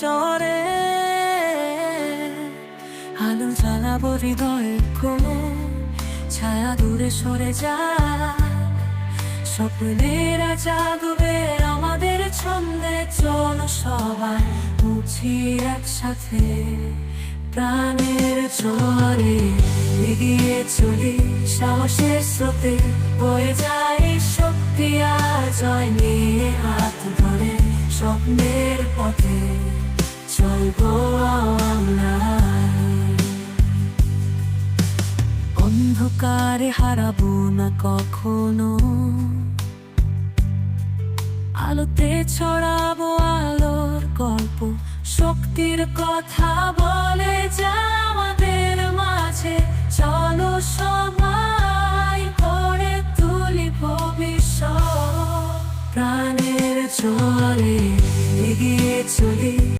চরে আলো জ্বালাবো হৃদয়ে কোনো ছায়া দূরে সরে যায়, স্বপ্নেরা জাগবে আমাদের ছন্দে। চলো সবাই উঠি একসাথে, প্রাণের জোয়ারে এগিয়ে চলি, সাহসের স্রোতে বয়ে যাই শক্তি আর জয় নিয়ে। হাত ধরে স্বপ্নের পথে চলবো আমরা, অন্ধকারে হারাবো না কখনো, আলোতে ছড়াবো আলোর গল্প। শক্তির কথা বলে যা আমাদের মাঝে, চলো সবাই করে তুলি ভবিষ্যৎ। প্রাণের জোয়ারে এগিয়ে চলি।